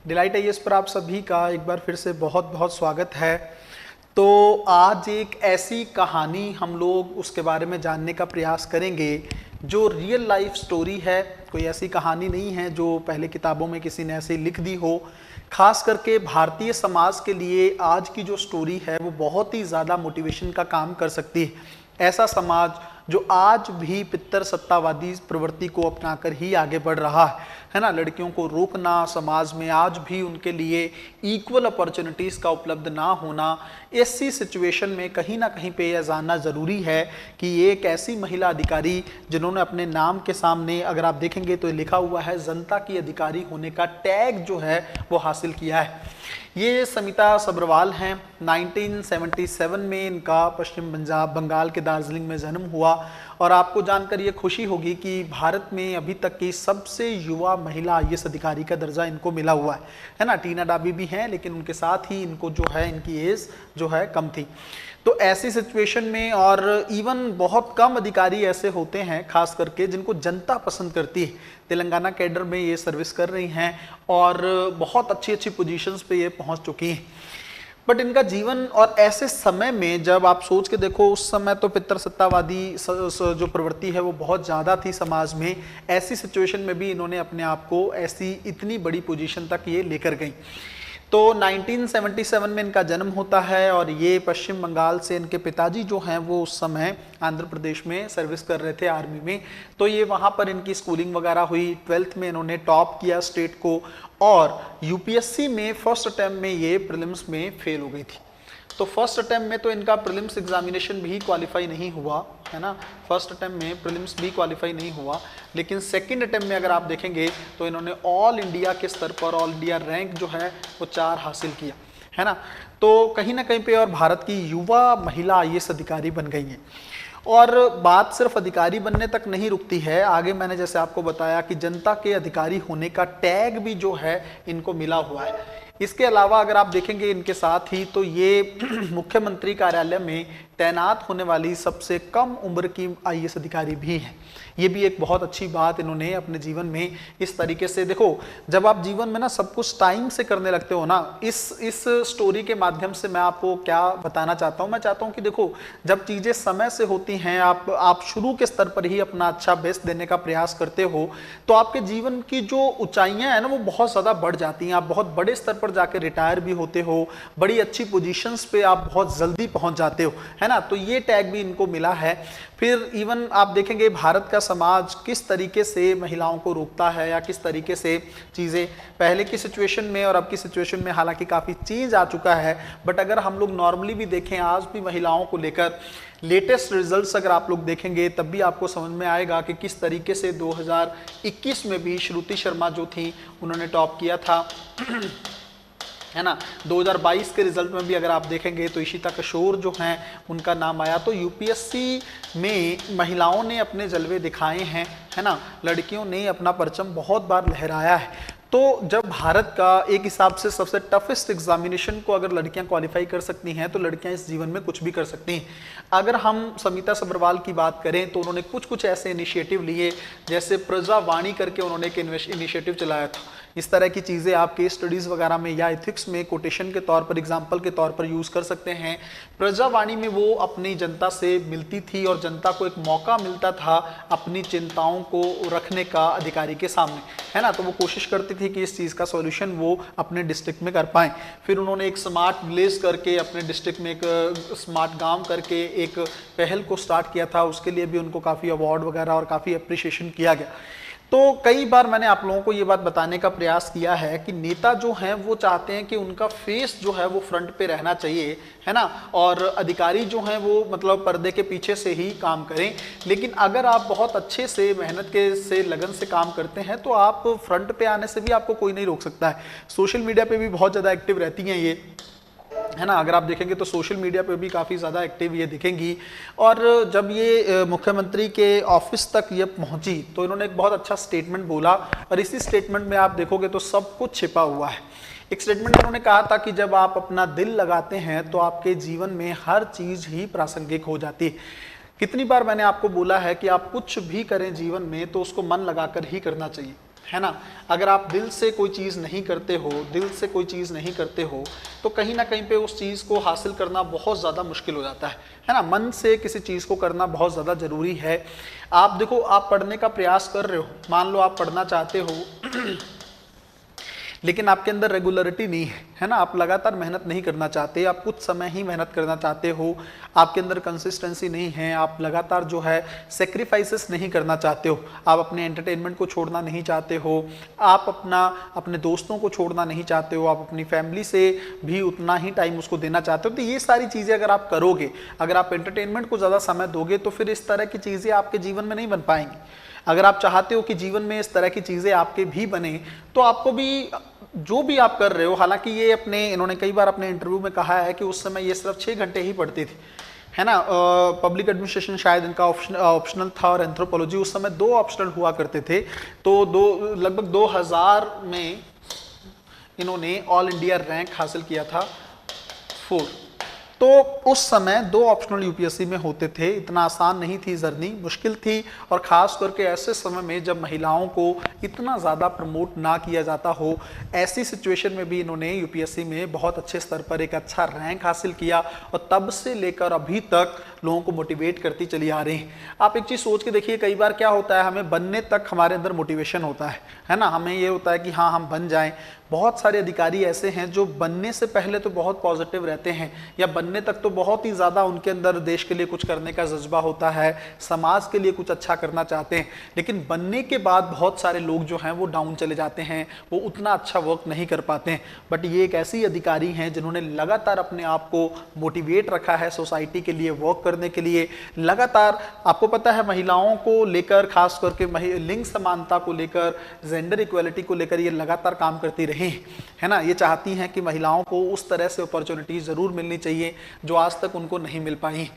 Delight IAS पर आप सभी का एक बार फिर से बहुत बहुत स्वागत है। तो आज एक ऐसी कहानी हम लोग उसके बारे में जानने का प्रयास करेंगे जो रियल लाइफ स्टोरी है। कोई ऐसी कहानी नहीं है जो पहले किताबों में किसी ने ऐसे लिख दी हो। खास करके भारतीय समाज के लिए आज की जो स्टोरी है वो बहुत ही ज़्यादा मोटिवेशन का काम कर सकती है। ऐसा समाज जो आज भी पित्तर सत्तावादी प्रवृत्ति को अपनाकर ही आगे बढ़ रहा है ना। लड़कियों को रोकना, समाज में आज भी उनके लिए इक्वल अपॉर्चुनिटीज़ का उपलब्ध ना होना, ऐसी सिचुएशन में कहीं ना कहीं पे यह जानना ज़रूरी है कि ये एक ऐसी महिला अधिकारी जिन्होंने अपने नाम के सामने अगर आप देखेंगे तो लिखा हुआ है जनता की अधिकारी होने का टैग जो है वो हासिल किया है। ये समिता सब्रवाल हैं। 1977 में इनका पश्चिम बंगाल के दार्जिलिंग में जन्म हुआ और आपको जानकर ये खुशी होगी कि भारत में अभी तक की सबसे युवा महिला आईएएस अधिकारी का दर्जा इनको मिला हुआ है ना। टीना डाबी भी हैं लेकिन उनके साथ ही इनको जो है इनकी एज जो है कम थी। तो ऐसी सिचुएशन में और इवन बहुत कम अधिकारी ऐसे होते हैं खास करके जिनको जनता पसंद करती है। तेलंगाना कैडर में ये सर्विस कर रही हैं और बहुत अच्छी अच्छी पोजीशंस पे ये पहुंच चुकी हैं। बट इनका जीवन और ऐसे समय में जब आप सोच के देखो, उस समय तो पित्तर सत्तावादी जो प्रवृत्ति है वो बहुत ज़्यादा थी समाज में। ऐसी सिचुएशन में भी इन्होंने अपने आप को ऐसी इतनी बड़ी पोजीशन तक ये लेकर गई। तो 1977 में इनका जन्म होता है और ये पश्चिम बंगाल से, इनके पिताजी जो हैं वो उस समय आंध्र प्रदेश में सर्विस कर रहे थे आर्मी में। तो ये वहाँ पर इनकी स्कूलिंग वगैरह हुई। 12th में इन्होंने टॉप किया स्टेट को और यूपीएससी में फर्स्ट अटैम्प्ट में ये प्रीलिम्स में फेल हो गई थी। तो फर्स्ट अटैम्प्ट में तो इनका प्रीलिम्स एग्जामिनेशन भी क्वालिफाई नहीं हुआ है ना। फर्स्ट अटैम्प्ट में प्रीलिम्स भी क्वालिफाई नहीं हुआ, लेकिन सेकंड अटैम्प्ट में अगर आप देखेंगे तो इन्होंने ऑल इंडिया के स्तर पर ऑल इंडिया रैंक जो है वो 4 हासिल किया है ना। तो कहीं ना कहीं पे और भारत की युवा महिला आईएएस अधिकारी बन गई हैं। और बात सिर्फ अधिकारी बनने तक नहीं रुकती है, आगे मैंने जैसे आपको बताया कि जनता के अधिकारी होने का टैग भी जो है इनको मिला हुआ है। इसके अलावा अगर आप देखेंगे इनके साथ ही तो ये मुख्यमंत्री कार्यालय में तैनात होने वाली सबसे कम उम्र की आईएएस अधिकारी भी हैं। ये भी एक बहुत अच्छी बात इन्होंने अपने जीवन में इस तरीके से, देखो जब आप जीवन में ना सब कुछ टाइम से करने लगते हो ना, इस स्टोरी के माध्यम से मैं आपको क्या बताना चाहता हूँ। मैं चाहता हूँ कि देखो जब चीज़ें समय से होती हैं, आप शुरू के स्तर पर ही अपना अच्छा बेस्ट देने का प्रयास करते हो तो आपके जीवन की जो ऊंचाइयाँ हैं ना वो बहुत ज़्यादा बढ़ जाती हैं। आप बहुत बड़े स्तर पर जाके रिटायर भी होते हो, बड़ी अच्छी पोजीशंस पे आप बहुत जल्दी पहुँच जाते हो है ना। तो ये टैग भी इनको मिला है। फिर इवन आप देखेंगे भारत का समाज किस तरीके से महिलाओं को रोकता है या किस तरीके से चीज़ें पहले की सिचुएशन में और अब की सिचुएशन में हालांकि काफ़ी चेंज आ चुका है। बट अगर हम लोग नॉर्मली भी देखें आज भी महिलाओं को लेकर लेटेस्ट रिजल्ट्स अगर आप लोग देखेंगे तब भी आपको समझ में आएगा कि किस तरीके से 2021 में भी श्रुति शर्मा जो थी उन्होंने टॉप किया था है ना। 2022 के रिजल्ट में भी अगर आप देखेंगे तो इशिता किशोर जो हैं उनका नाम आया। तो यूपीएससी में महिलाओं ने अपने जलवे दिखाए हैं है ना। लड़कियों ने अपना परचम बहुत बार लहराया है। तो जब भारत का एक हिसाब से सबसे टफेस्ट एग्जामिनेशन को अगर लड़कियां क्वालिफाई कर सकती हैं तो लड़कियां इस जीवन में कुछ भी कर सकती हैं। अगर हम समिता सब्रवाल की बात करें तो उन्होंने कुछ ऐसे इनिशिएटिव लिए, जैसे प्रजावाणी करके उन्होंने एक इनिशिएटिव चलाया था। इस तरह की चीज़ें आप केस स्टडीज़ वगैरह में या एथिक्स में कोटेशन के तौर पर, एग्जाम्पल के तौर पर यूज़ कर सकते हैं। प्रजावाणी में वो अपनी जनता से मिलती थी और जनता को एक मौका मिलता था अपनी चिंताओं को रखने का अधिकारी के सामने है ना। तो वो कोशिश करती थी कि इस चीज़ का सॉल्यूशन वो अपने डिस्ट्रिक्ट में कर पाएँ। फिर उन्होंने एक स्मार्ट विलेज करके अपने डिस्ट्रिक्ट में एक स्मार्ट गाँव करके एक पहल को स्टार्ट किया था। उसके लिए भी उनको काफ़ी अवार्ड वगैरह और काफ़ी अप्रिशिएशन किया गया। तो कई बार मैंने आप लोगों को ये बात बताने का प्रयास किया है कि नेता जो हैं वो चाहते हैं कि उनका फेस जो है वो फ्रंट पे रहना चाहिए है ना, और अधिकारी जो हैं वो मतलब पर्दे के पीछे से ही काम करें। लेकिन अगर आप बहुत अच्छे से मेहनत के से लगन से काम करते हैं तो आप फ्रंट पे आने से भी आपको कोई नहीं रोक सकता है। सोशल मीडिया पे भी बहुत ज़्यादा एक्टिव रहती हैं ये है ना। अगर आप देखेंगे तो सोशल मीडिया पे भी काफ़ी ज़्यादा एक्टिव ये दिखेंगी। और जब ये मुख्यमंत्री के ऑफिस तक ये पहुंची तो इन्होंने एक बहुत अच्छा स्टेटमेंट बोला और इसी स्टेटमेंट में आप देखोगे तो सब कुछ छिपा हुआ है। एक स्टेटमेंट उन्होंने कहा था कि जब आप अपना दिल लगाते हैं तो आपके जीवन में हर चीज़ ही प्रासंगिक हो जाती है। कितनी बार मैंने आपको बोला है कि आप कुछ भी करें जीवन में तो उसको मन लगाकर ही करना चाहिए है ना। अगर आप दिल से कोई चीज़ नहीं करते हो, दिल से कोई चीज़ नहीं करते हो, तो कहीं ना कहीं पे उस चीज़ को हासिल करना बहुत ज़्यादा मुश्किल हो जाता है ना। मन से किसी चीज़ को करना बहुत ज़्यादा ज़रूरी है। आप देखो, आप पढ़ने का प्रयास कर रहे हो, मान लो आप पढ़ना चाहते हो लेकिन आपके अंदर रेगुलरिटी नहीं है ना, आप लगातार मेहनत नहीं करना चाहते, आप कुछ समय ही मेहनत करना चाहते हो, आपके अंदर कंसिस्टेंसी नहीं है, आप लगातार जो है सेक्रीफाइसेस नहीं करना चाहते हो, आप अपने एंटरटेनमेंट को छोड़ना नहीं चाहते हो, आप अपने दोस्तों को छोड़ना नहीं चाहते हो, आप अपनी फैमिली से भी उतना ही टाइम उसको देना चाहते हो, तो ये सारी चीज़ें अगर आप करोगे, अगर आप एंटरटेनमेंट को ज़्यादा समय दोगे, तो फिर इस तरह की चीज़ें आपके जीवन में नहीं बन पाएंगी। अगर आप चाहते हो कि जीवन में इस तरह की चीज़ें आपके भी बने, तो आपको भी जो भी आप कर रहे हो, हालांकि ये इन्होंने कई बार अपने इंटरव्यू में कहा है कि उस समय ये सिर्फ 6 घंटे ही पढ़ती थी, है ना। पब्लिक एडमिनिस्ट्रेशन शायद इनका ऑप्शनल था, और एंथ्रोपोलॉजी उस समय 2 ऑप्शनल हुआ करते थे। तो लगभग 2000 में इन्होंने ऑल इंडिया रैंक हासिल किया था 4। तो उस समय 2 ऑप्शनल यूपीएससी में होते थे, इतना आसान नहीं थी जर्नी, मुश्किल थी, और ख़ास करके ऐसे समय में जब महिलाओं को इतना ज़्यादा प्रमोट ना किया जाता हो, ऐसी सिचुएशन में भी इन्होंने यूपीएससी में बहुत अच्छे स्तर पर एक अच्छा रैंक हासिल किया, और तब से लेकर अभी तक लोगों को मोटिवेट करती चली आ रही हैं। आप एक चीज़ सोच के देखिए, कई बार क्या होता है, हमें बनने तक हमारे अंदर मोटिवेशन होता है ना, हमें ये होता है कि हाँ हम बन जाएं। बहुत सारे अधिकारी ऐसे हैं जो बनने से पहले तो बहुत पॉजिटिव रहते हैं, या बनने तक तो बहुत ही ज़्यादा उनके अंदर देश के लिए कुछ करने का जज्बा होता है, समाज के लिए कुछ अच्छा करना चाहते हैं, लेकिन बनने के बाद बहुत सारे लोग जो हैं वो डाउन चले जाते हैं, वो उतना अच्छा वर्क नहीं कर पाते हैं। बट ये एक ऐसी अधिकारी हैं जिन्होंने लगातार अपने आप को मोटिवेट रखा है सोसाइटी के लिए वर्क करने के लिए। लगातार आपको पता है, महिलाओं को लेकर, खास करके लिंग समानता को लेकर, जेंडर इक्वालिटी को लेकर ये लगातार काम करती रही, है ना। ये चाहती हैं कि महिलाओं को उस तरह से अपॉर्चुनिटीज जरूर मिलनी चाहिए जो आज तक उनको नहीं मिल पाई।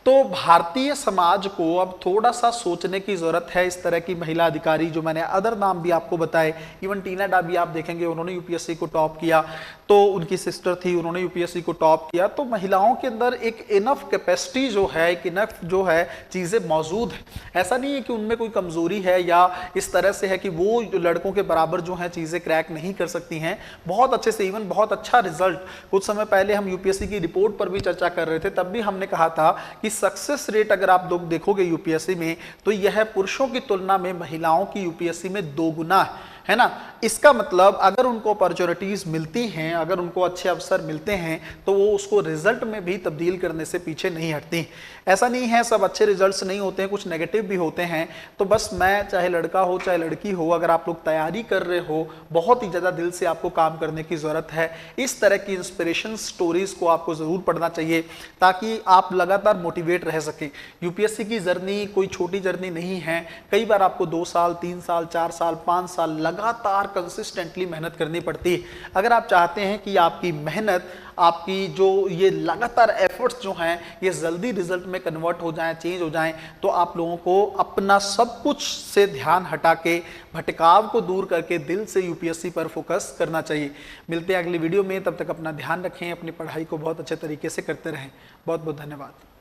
तो भारतीय समाज को अब थोड़ा सा सोचने की जरूरत है। इस तरह की महिला अधिकारी, जो मैंने अदर नाम भी आपको बताए, इवन टीना डा भी आप देखेंगे, उन्होंने यूपीएससी को टॉप किया, तो उनकी सिस्टर थी, उन्होंने यूपीएससी को टॉप किया। तो महिलाओं के अंदर एक इनफ कैपेसिटी जो है, एक इनफ जो है चीज़ें मौजूद है। ऐसा नहीं है कि उनमें कोई कमजोरी है या इस तरह से है कि वो लड़कों के बराबर जो है चीज़ें क्रैक नहीं कर सकती हैं। बहुत अच्छे से, इवन बहुत अच्छा रिजल्ट, कुछ समय पहले हम यूपीएससी की रिपोर्ट पर भी चर्चा कर रहे थे, तब भी हमने कहा था कि सक्सेस रेट अगर आप लोग देखोगे यूपीएससी में, तो यह पुरुषों की तुलना में महिलाओं की यूपीएससी में 2 गुना है ना। इसका मतलब अगर उनको अपॉर्चुनिटीज मिलती हैं, अगर उनको अच्छे अवसर मिलते हैं, तो वो उसको रिजल्ट में भी तब्दील करने से पीछे नहीं हटती। ऐसा नहीं है सब अच्छे रिजल्ट्स नहीं होते हैं, कुछ नेगेटिव भी होते हैं। तो बस मैं, चाहे लड़का हो चाहे लड़की हो, अगर आप लोग तैयारी कर रहे हो, बहुत ही ज़्यादा दिल से आपको काम करने की ज़रूरत है। इस तरह की इंस्पिरेशन स्टोरीज़ को आपको ज़रूर पढ़ना चाहिए, ताकि आप लगातार मोटिवेट रह सकें। यूपीएससी की जर्नी कोई छोटी जर्नी नहीं है। कई बार आपको 2 साल, 3 साल, 4 साल, 5 साल लगातार कंसिस्टेंटली मेहनत करनी पड़ती है। अगर आप चाहते हैं कि आपकी मेहनत, आपकी जो ये लगातार एफर्ट्स जो हैं, ये जल्दी रिजल्ट में कन्वर्ट हो जाएं, चेंज हो जाएं, तो आप लोगों को अपना सब कुछ से ध्यान हटा के, भटकाव को दूर करके दिल से यूपीएससी पर फोकस करना चाहिए। मिलते हैं अगली वीडियो में, तब तक अपना ध्यान रखें, अपनी पढ़ाई को बहुत अच्छे तरीके से करते रहें। बहुत बहुत धन्यवाद।